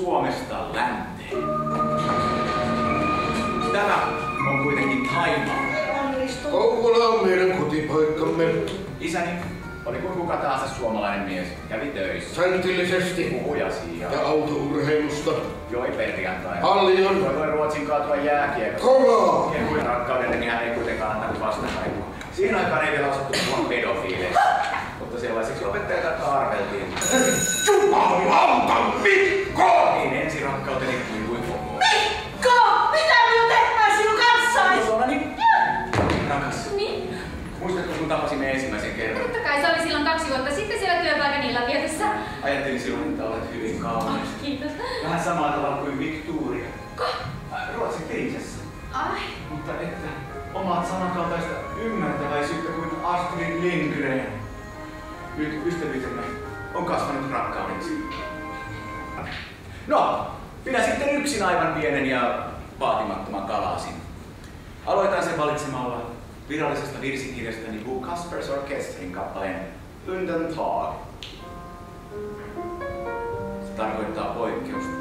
Suomesta länteen. Tämä on kuitenkin Thaimaa. Kouvola on meidän kotipaikkamme. Isäni oli kuin kuka tahansa suomalainen mies. Kävi töissä. Säntillisesti. Puhui asiaa. Ja autourheilusta. Joi perjantaina. Paljon. Toivoi Ruotsin kaatua jääkiekosta. Kovaa! Kehui rakkauden, niin hän ei kuitenkaan antanut vastakaikua. Siihen aikaan ei vielä osattu puhua pedofiileista. Mutta sellaiseksi opettajat arveltiin. Jumalauta, Mikko! Niin ensirakkauteni kuivui koko. Mikko! Mitä minä tehdään sinun kanssasi? Solani. Rakas. Niin? Muistatko, kun tapasimme ensimmäisen kerran? Totta kai, se oli silloin 2 vuotta sitten siellä työpaikan illanvietossa. Ajattelin silloin, että olet hyvin kaunis. Kiitos. Vähän samalla tavalla kuin Victoria. Ruotsin prinsessa. Ai. Mutta että omat samankaltaista ymmärtäväisyyttä kuin Astrid Lindgren. Nyt ystävyytemme on kasvanut rakkaudeksi. No, pidä sitten yksin aivan pienen ja vaatimattoman kalasin. Aloitan sen valitsemalla virallisesta virsikirjastani Bo Kaspers Orkesterin kappaleen Unden Tag. Se tarkoittaa poikkeusta.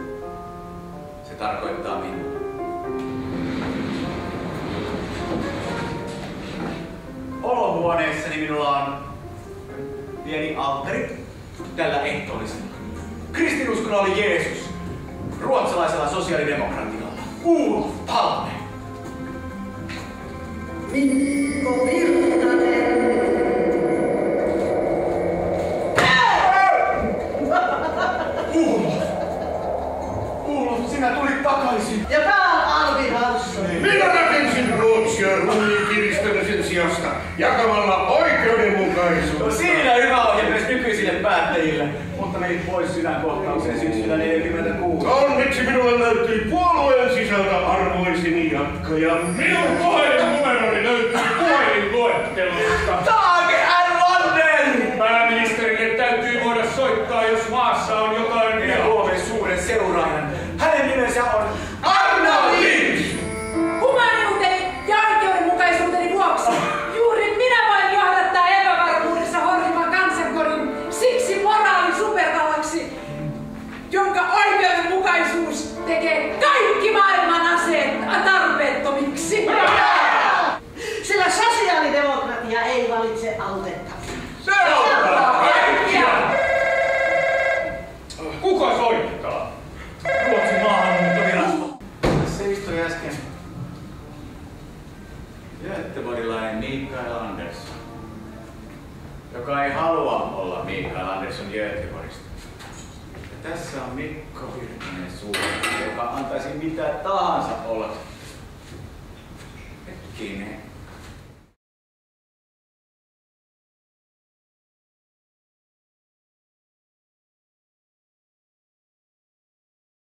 Se tarkoittaa minua. Olohuoneessani minulla on pieni alttari tällä ehtoollisella. Kristinuskona oli Jeesus. Ruotsalaisella sosiaalidemokratialla Olof Palme. Mikko Virtanen. Olof, sinä tulit takaisin. Ja tää on Alvi Hansson. Minä rakensin Ruotsia ruumiin kiristämisen sijasta jakamalla oikeudenmukaisuutta. No siinä hyvä ohje myös nykyisille päättäjille. Mutta menit pois sydänkohtaukseen syksyllä 1946. Onneksi minulle löytyi puolueen sisältä arvoisini jatkaja. Minun puhelinnumeroni löytyy puhelinluettelosta. Tage Erlander! Pääministerille täytyy voida soittaa, jos maassa on jotain Minä vialla. luoven suuren seuraajan. Hänen nimensä on Anna Lind! Humaniuteni ja oikeudenmukaisuuteni vuoksi juuri minä voin johdattaa epävarmuudessa horjuvan kansankodin siksi moraalisupertalaksi, jonka oikeudenmukaisuus tekee kaikki maailman aseet tarpeettomiksi. Sillä sosiaalidemokratia ei valitse autetta. Se auttaa kaikkia! Kuka soittaa? Ruotsin maahanmuuttovirasto. Se istui äsken göteborgilainen Mikael Andersson, joka ei halua olla Mikael Andersson Göteborgista. Ja tässä on Mikko Virtanen Suomi, joka antaisi mitä tahansa olla. Hetkinen.